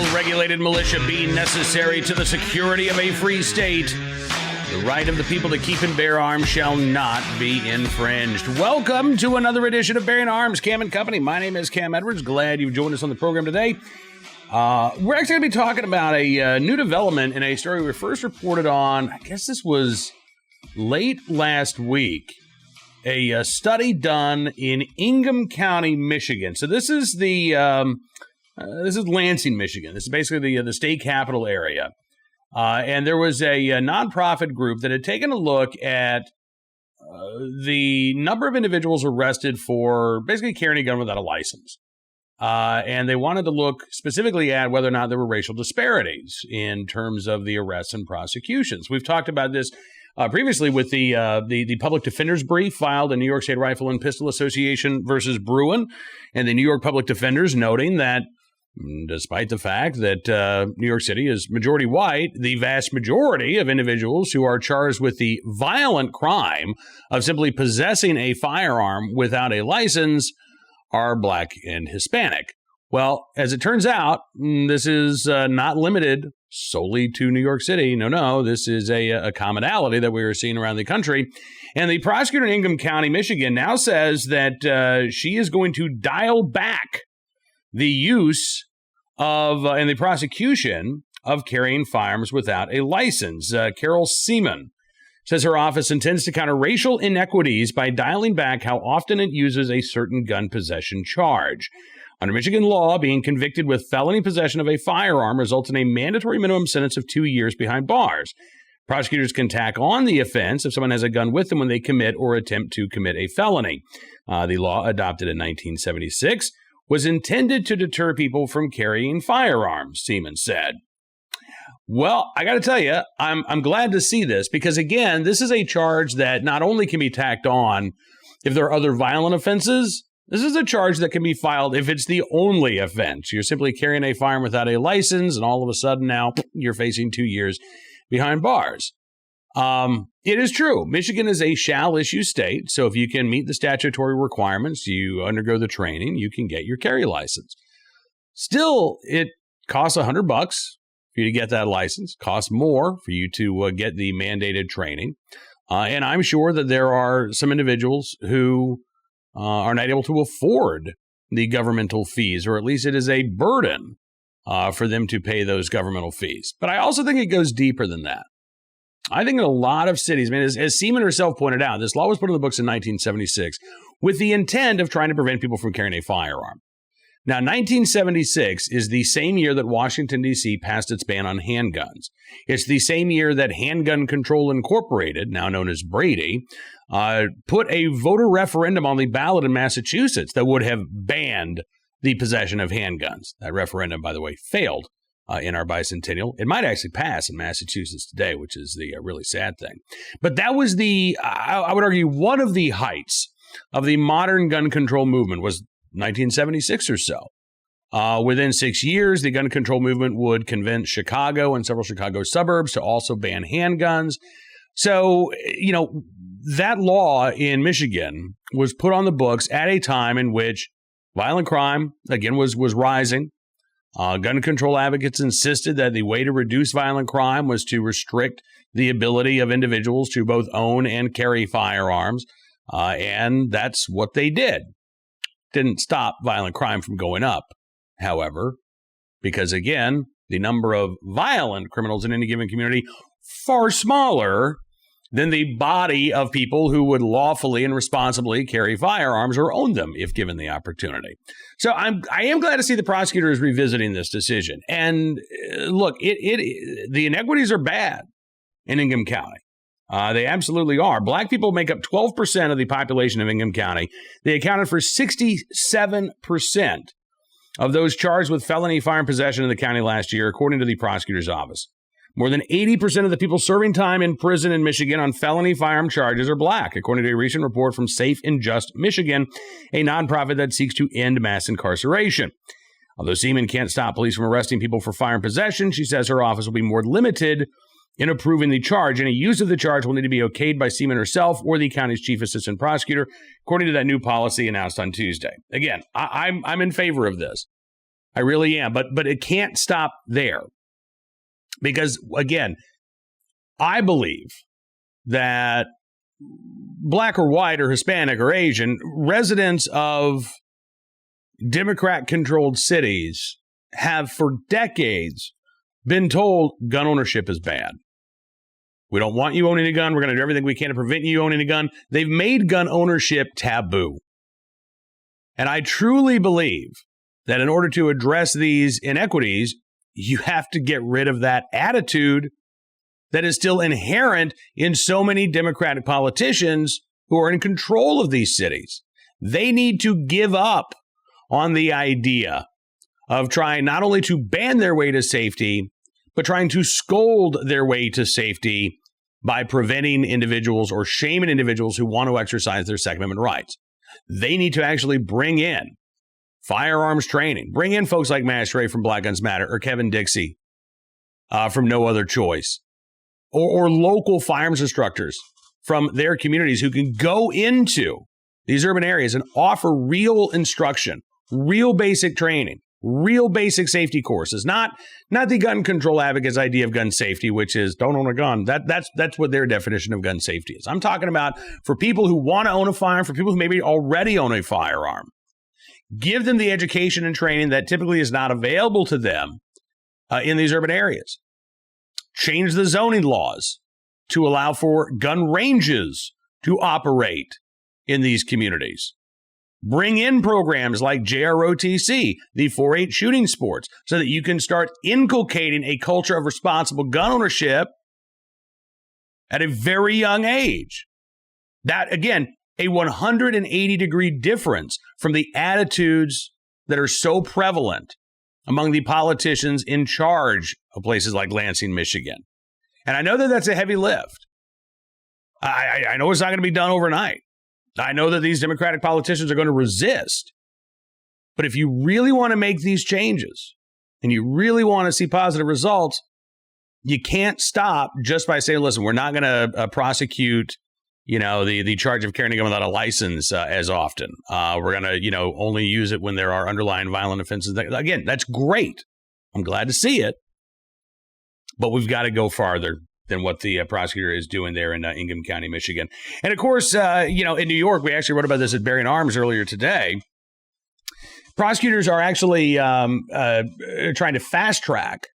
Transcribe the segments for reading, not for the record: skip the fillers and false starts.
well-regulated militia be necessary to the security of a free state, the right of the people to keep and bear arms shall not be infringed. Welcome to another edition of Bearing Arms, Cam and Company. My name is Cam Edwards. Glad you've joined us on the program today. We're actually going to be talking about a new development in a story we first reported on, I guess this was late last week. A study done in Ingham County, Michigan. So this is this is Lansing, Michigan. This is basically the state capital area. And there was a nonprofit group that had taken a look at the number of individuals arrested for basically carrying a gun without a license. And they wanted to look specifically at whether or not there were racial disparities in terms of the arrests and prosecutions. We've talked about this previously with the public defender's brief filed in New York State Rifle and Pistol Association versus Bruin, and the New York public defenders noting that despite the fact that New York City is majority white, the vast majority of individuals who are charged with the violent crime of simply possessing a firearm without a license are Black and Hispanic. Well, as it turns out, this is not limited solely to New York City. No, this is a commonality that we are seeing around the country. And the prosecutor in Ingham County, Michigan, now says that she is going to dial back the use of and the prosecution of carrying firearms without a license. Carol Seaman says her office intends to counter racial inequities by dialing back how often it uses a certain gun possession charge. Under Michigan law, being convicted with felony possession of a firearm results in a mandatory minimum sentence of 2 years behind bars. Prosecutors can tack on the offense if someone has a gun with them when they commit or attempt to commit a felony. The law, adopted in 1976, was intended to deter people from carrying firearms, Seaman said. Well, I got to tell you, I'm glad to see this because, again, this is a charge that not only can be tacked on if there are other violent offenses. This is a charge that can be filed if it's the only offense. You're simply carrying a firearm without a license, and all of a sudden now you're facing 2 years behind bars. It is true. Michigan is a shall-issue state, so if you can meet the statutory requirements, you undergo the training, you can get your carry license. Still, it costs $100 for you to get that license, costs more for you to get the mandated training, and I'm sure that there are some individuals who are not able to afford the governmental fees, or at least it is a burden for them to pay those governmental fees. But I also think it goes deeper than that. I think in a lot of cities, as Seaman herself pointed out, this law was put in the books in 1976 with the intent of trying to prevent people from carrying a firearm. Now, 1976 is the same year that Washington, D.C. passed its ban on handguns. It's the same year that Handgun Control Incorporated, now known as Brady, put a voter referendum on the ballot in Massachusetts that would have banned the possession of handguns. That referendum, by the way, failed in our bicentennial. It might actually pass in Massachusetts today, which is the really sad thing. But that was I would argue, one of the heights of the modern gun control movement was 1976 or so. Within 6 years, the gun control movement would convince Chicago and several Chicago suburbs to also ban handguns. So, that law in Michigan was put on the books at a time in which violent crime, again, was rising. Gun control advocates insisted that the way to reduce violent crime was to restrict the ability of individuals to both own and carry firearms. And that's what they did. Didn't stop violent crime from going up, however, because, again, the number of violent criminals in any given community far smaller than the body of people who would lawfully and responsibly carry firearms or own them if given the opportunity. So I am glad to see the prosecutor is revisiting this decision. And look, the inequities are bad in Ingham County. They absolutely are. Black people make up 12% of the population of Ingham County. They accounted for 67% of those charged with felony firearm possession in the county last year, according to the prosecutor's office. More than 80% of the people serving time in prison in Michigan on felony firearm charges are Black, according to a recent report from Safe and Just Michigan, a nonprofit that seeks to end mass incarceration. Although Seaman can't stop police from arresting people for firearm possession, she says her office will be more limited in approving the charge. Any use of the charge will need to be okayed by Seaman herself or the county's chief assistant prosecutor, according to that new policy announced on Tuesday. Again, I'm in favor of this. I really am. But it can't stop there. Because, again, I believe that black or white or Hispanic or Asian residents of Democrat-controlled cities have for decades been told gun ownership is bad. We don't want you owning a gun. We're going to do everything we can to prevent you owning a gun. They've made gun ownership taboo. And I truly believe that in order to address these inequities, you have to get rid of that attitude that is still inherent in so many Democratic politicians who are in control of these cities. They need to give up on the idea of trying not only to ban their way to safety, but trying to scold their way to safety by preventing individuals or shaming individuals who want to exercise their Second Amendment rights. They need to actually bring in firearms training, bring in folks like Matt Ray from Black Guns Matter or Kevin Dixie from No Other Choice, or local firearms instructors from their communities who can go into these urban areas and offer real instruction, real basic training, real basic safety courses, not the gun control advocates' idea of gun safety, which is don't own a gun. That's what their definition of gun safety is. I'm talking about for people who want to own a firearm, for people who maybe already own a firearm. Give them the education and training that typically is not available to them in these urban areas. Change the zoning laws to allow for gun ranges to operate in these communities. Bring in programs like JROTC, the 4-H shooting sports, so that you can start inculcating a culture of responsible gun ownership at a very young age. That, again, a 180-degree difference from the attitudes that are so prevalent among the politicians in charge of places like Lansing, Michigan. And I know that that's a heavy lift. I know it's not going to be done overnight. I know that these Democratic politicians are going to resist. But if you really want to make these changes and you really want to see positive results, you can't stop just by saying, listen, we're not going to prosecute, the charge of carrying a gun without a license as often. We're going to, only use it when there are underlying violent offenses. Again, that's great. I'm glad to see it. But we've got to go farther than what the prosecutor is doing there in Ingham County, Michigan. And of course, in New York, we actually wrote about this at Bearing Arms earlier today. Prosecutors are actually trying to fast track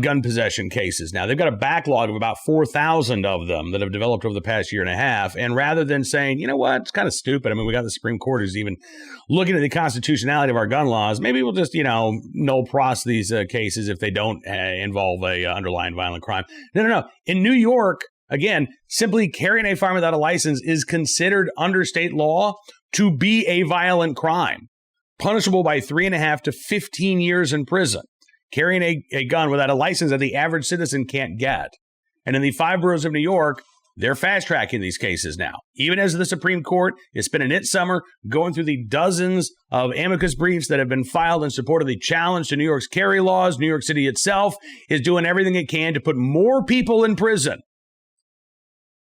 gun possession cases. Now, they've got a backlog of about 4,000 of them that have developed over the past year and a half. And rather than saying, you know what, it's kind of stupid. I mean, we got the Supreme Court who's even looking at the constitutionality of our gun laws. Maybe we'll just, null pros these cases if they don't involve a underlying violent crime. No. In New York, again, simply carrying a firearm without a license is considered under state law to be a violent crime, punishable by 3.5 to 15 years in prison. Carrying a gun without a license that the average citizen can't get. And in the 5 boroughs of New York, they're fast-tracking these cases now. Even as the Supreme Court is spending its summer going through the dozens of amicus briefs that have been filed in support of the challenge to New York's carry laws, New York City itself is doing everything it can to put more people in prison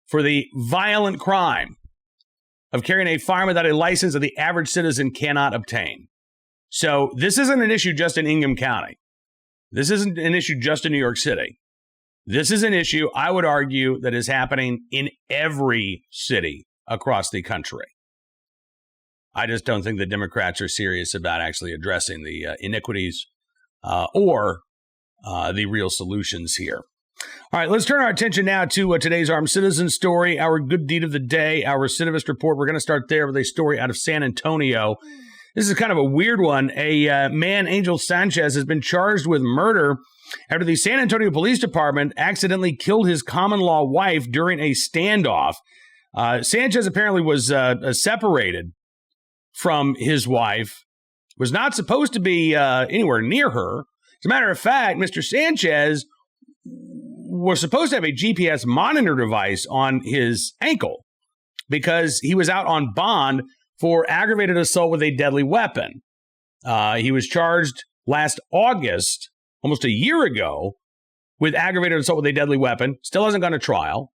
for the violent crime of carrying a firearm without a license that the average citizen cannot obtain. So this isn't an issue just in Ingham County. This isn't an issue just in New York City. This is an issue, I would argue, that is happening in every city across the country. I just don't think the Democrats are serious about actually addressing the iniquities or the real solutions here. All right, let's turn our attention now to today's Armed Citizen story, our good deed of the day, our recidivist report. We're going to start there with a story out of San Antonio. This is kind of a weird one. A man, Angel Sanchez, has been charged with murder after the San Antonio Police Department accidentally killed his common-law wife during a standoff. Sanchez apparently was separated from his wife, was not supposed to be anywhere near her. As a matter of fact, Mr. Sanchez was supposed to have a GPS monitor device on his ankle because he was out on bond for aggravated assault with a deadly weapon. He was charged last August, almost a year ago, with aggravated assault with a deadly weapon. Still hasn't gone to trial.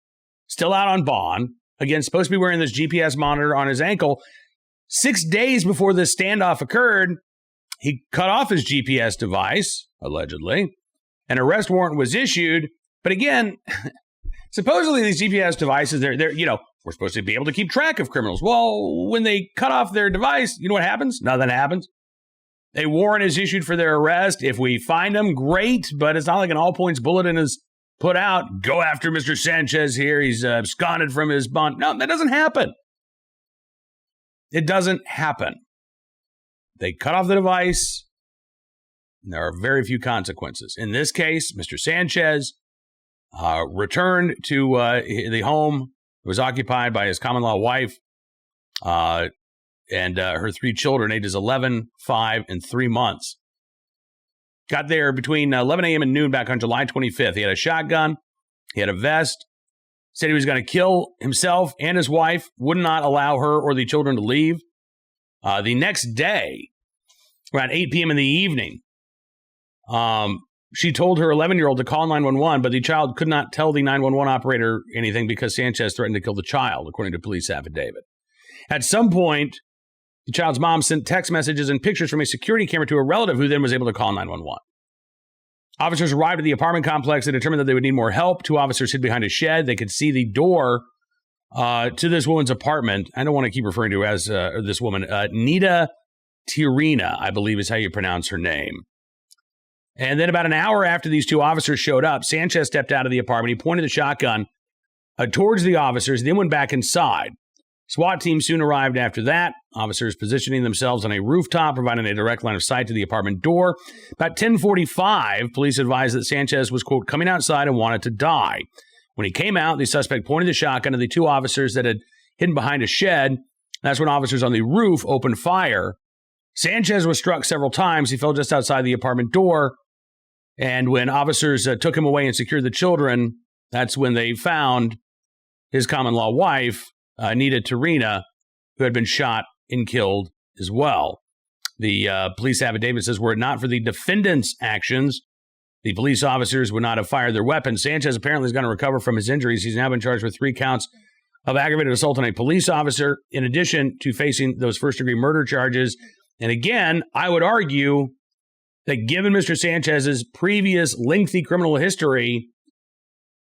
Still out on bond. Again, supposed to be wearing this GPS monitor on his ankle. 6 days before this standoff occurred, He cut off his GPS device, allegedly. An arrest warrant was issued. But again, supposedly these GPS devices, we're supposed to be able to keep track of criminals. Well, when they cut off their device, you know what happens? Nothing happens. A warrant is issued for their arrest. If we find them, great, but it's not like an all-points bulletin is put out. Go after Mr. Sanchez here. He's absconded from his bond. No, that doesn't happen. It doesn't happen. They cut off the device, and there are very few consequences. In this case, Mr. Sanchez returned to the home that was occupied by his common-law wife, and her 3 children, ages 11, 5, and 3 months. Got there between 11 a.m. and noon back on July 25th. He had a shotgun. He had a vest. Said he was going to kill himself and his wife. Would not allow her or the children to leave. The next day, around 8 p.m. in the evening, she told her 11-year-old to call 911, but the child could not tell the 911 operator anything because Sanchez threatened to kill the child, according to police affidavit. At some point, the child's mom sent text messages and pictures from a security camera to a relative who then was able to call 911. Officers arrived at the apartment complex and determined that they would need more help. 2 officers hid behind a shed. They could see the door to this woman's apartment. I don't want to keep referring to her as this woman. Nita Tirina, I believe is how you pronounce her name. And then about an hour after these 2 officers showed up, Sanchez stepped out of the apartment. He pointed the shotgun towards the officers, then went back inside. SWAT team soon arrived after that. Officers positioning themselves on a rooftop, providing a direct line of sight to the apartment door. About 10:45, police advised that Sanchez was, quote, coming outside and wanted to die. When he came out, the suspect pointed the shotgun at the 2 officers that had hidden behind a shed. That's when officers on the roof opened fire. Sanchez was struck several times. He fell just outside the apartment door. And when officers took him away and secured the children, that's when they found his common-law wife, Nita Tirina, who had been shot and killed as well. The police affidavit says, were it not for the defendant's actions, the police officers would not have fired their weapons. Sanchez apparently is going to recover from his injuries. He's now been charged with 3 counts of aggravated assault on a police officer, in addition to facing those first-degree murder charges. And again, I would argue that given Mr. Sanchez's previous lengthy criminal history,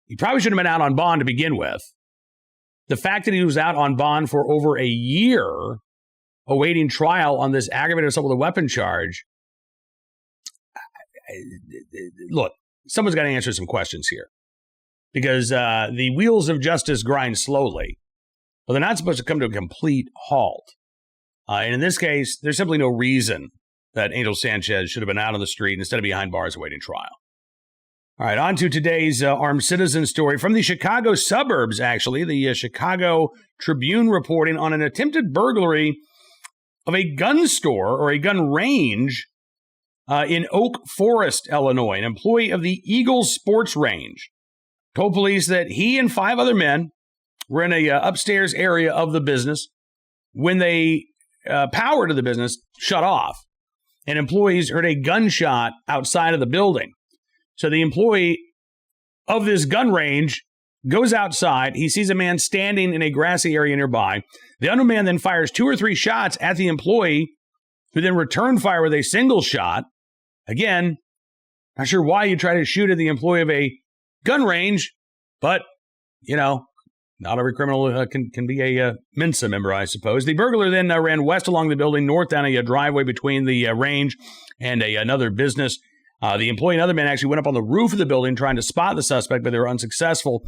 he probably shouldn't have been out on bond to begin with. The fact that he was out on bond for over a year awaiting trial on this aggravated assault with a weapon charge, look, someone's got to answer some questions here. Because the wheels of justice grind slowly. Well, they're not supposed to come to a complete halt. And in this case, there's simply no reason that Angel Sanchez should have been out on the street instead of behind bars awaiting trial. All right, on to today's armed citizen story from the Chicago suburbs, actually. The Chicago Tribune reporting on an attempted burglary of a gun store or a gun range in Oak Forest, Illinois. An employee of the Eagles Sports Range told police that he and 5 other men were in a upstairs area of the business when the power to the business shut off, and employees heard a gunshot outside of the building. So the employee of this gun range goes outside. He sees a man standing in a grassy area nearby. The unknown man then fires 2 or 3 shots at the employee, who then returned fire with a single shot. Again, not sure why you try to shoot at the employee of a gun range, but, you know, not every criminal can be a Mensa member, I suppose. The burglar then ran west along the building, north down a driveway between the range and another business. The employee and other men actually went up on the roof of the building trying to spot the suspect, but they were unsuccessful.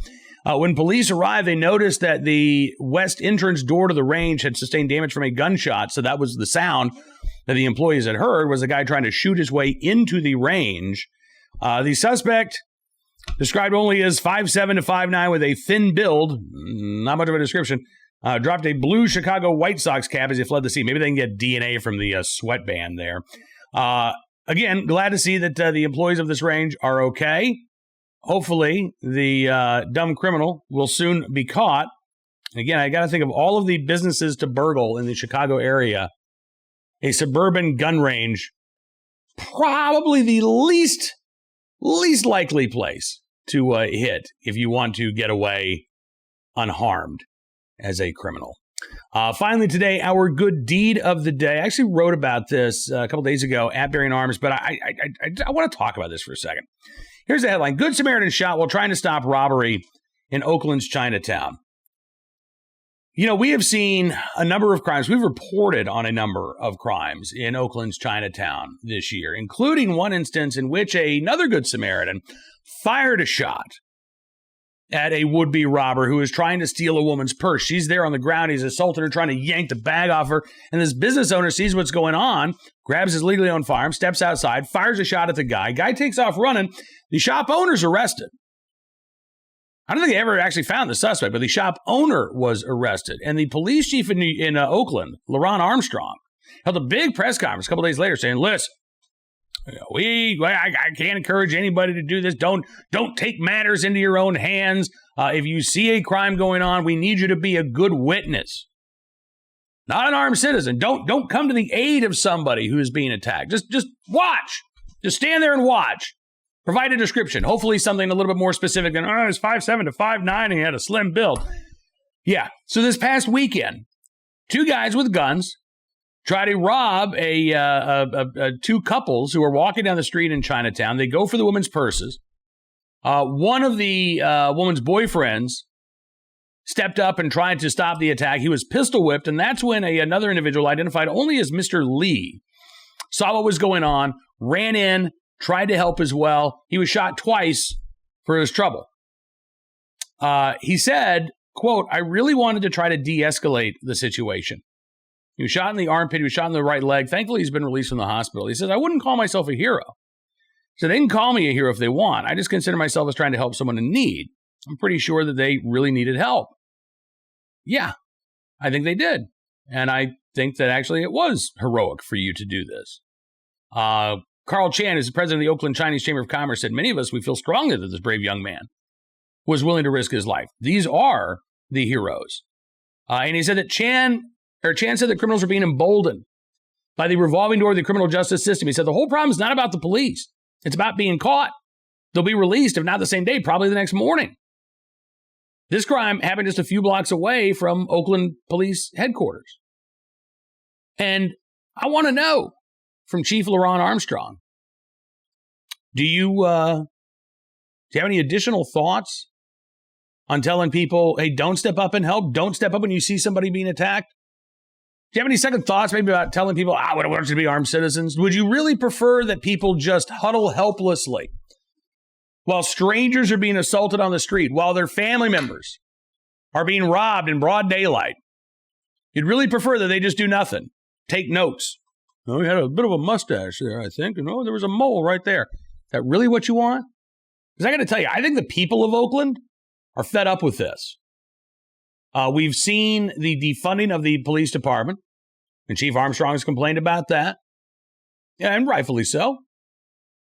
When police arrived, they noticed that the west entrance door to the range had sustained damage from a gunshot. So that was the sound that the employees had heard, was a guy trying to shoot his way into the range. The suspect, described only as 5'7" to 5'9" with a thin build, not much of a description, dropped a blue Chicago White Sox cap as he fled the scene. Maybe they can get DNA from the sweatband there. Again, glad to see that the employees of this range are okay. Hopefully, the dumb criminal will soon be caught. Again, I got to think of all of the businesses to burgle in the Chicago area. A suburban gun range, probably the least likely place to hit if you want to get away unharmed as a criminal. Finally today, our good deed of the day. I actually wrote about this a couple days ago at Bearing Arms, but I want to talk about this for a second. Here's the headline. Good Samaritan shot while trying to stop robbery in Oakland's Chinatown. We have seen a number of crimes. We've reported on a number of crimes in Oakland's Chinatown this year, including one instance in which another Good Samaritan fired a shot at a would-be robber who is trying to steal a woman's purse. She's there on the ground. He's assaulted her, trying to yank the bag off her. And this business owner sees what's going on, grabs his legally owned firearm, steps outside, fires a shot at the guy. Guy takes off running. The shop owner's arrested. I don't think they ever actually found the suspect, but the shop owner was arrested. And the police chief in Oakland, Laron Armstrong, held a big press conference a couple days later saying, listen, I can't encourage anybody to do this. Don't take matters into your own hands. If you see a crime going on, we need you to be a good witness, not an armed citizen. Don't come to the aid of somebody who is being attacked. Just watch. Just stand there and watch. Provide a description. Hopefully something a little bit more specific than, he's 5'7" to 5'9", and he had a slim build. Yeah. So this past weekend, two guys with guns try to rob two couples who are walking down the street in Chinatown. They go for the women's purses. One of the woman's boyfriends stepped up and tried to stop the attack. He was pistol whipped, and that's when another individual identified only as Mr. Lee saw what was going on, ran in, tried to help as well. He was shot twice for his trouble. He said, quote, I really wanted to try to de-escalate the situation. He was shot in the armpit. He was shot in the right leg. Thankfully, he's been released from the hospital. He says, I wouldn't call myself a hero. So they can call me a hero if they want. I just consider myself as trying to help someone in need. I'm pretty sure that they really needed help. Yeah, I think they did. And I think that actually it was heroic for you to do this. Carl Chan, who's the president of the Oakland Chinese Chamber of Commerce, said, many of us, we feel strongly that this brave young man was willing to risk his life. These are the heroes. And he said that Chan said that criminals are being emboldened by the revolving door of the criminal justice system. He said the whole problem is not about the police. It's about being caught. They'll be released, if not the same day, probably the next morning. This crime happened just a few blocks away from Oakland Police Headquarters. And I want to know from Chief Laron Armstrong, do you have any additional thoughts on telling people, hey, don't step up and help? Don't step up when you see somebody being attacked? Do you have any second thoughts maybe about telling people, I want you to be armed citizens? Would you really prefer that people just huddle helplessly while strangers are being assaulted on the street, while their family members are being robbed in broad daylight? You'd really prefer that they just do nothing, take notes. Oh, he had a bit of a mustache there, I think. There was a mole right there. Is that really what you want? Because I got to tell you, I think the people of Oakland are fed up with this. We've seen the defunding of the police department, and Chief Armstrong has complained about that, and rightfully so.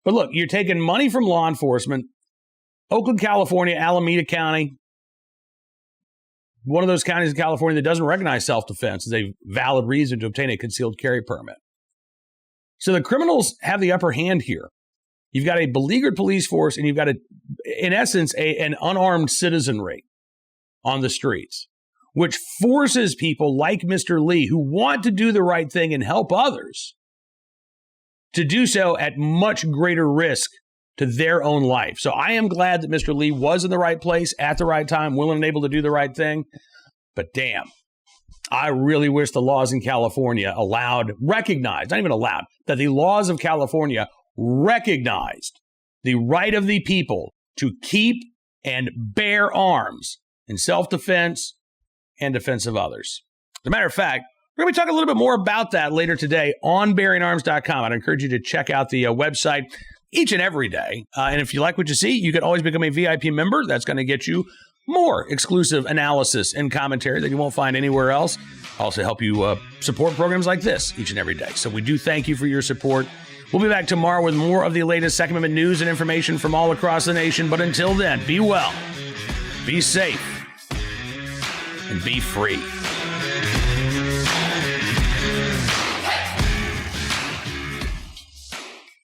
But look, you're taking money from law enforcement, Oakland, California, Alameda County, one of those counties in California that doesn't recognize self-defense as a valid reason to obtain a concealed carry permit. So the criminals have the upper hand here. You've got a beleaguered police force, and you've got, in essence, an unarmed citizenry on the streets, which forces people like Mr. Lee, who want to do the right thing and help others, to do so at much greater risk to their own life. So I am glad that Mr. Lee was in the right place at the right time, willing and able to do the right thing. But damn, I really wish the laws in California recognized, not even allowed, that the laws of California recognized the right of the people to keep and bear arms in self-defense and defense of others. As a matter of fact, we're going to be talking a little bit more about that later today on bearingarms.com. I'd encourage you to check out the website each and every day. And if you like what you see, you can always become a VIP member. That's going to get you more exclusive analysis and commentary that you won't find anywhere else. Also help you support programs like this each and every day. So we do thank you for your support. We'll be back tomorrow with more of the latest Second Amendment news and information from all across the nation. But until then, be well, be safe, and be free.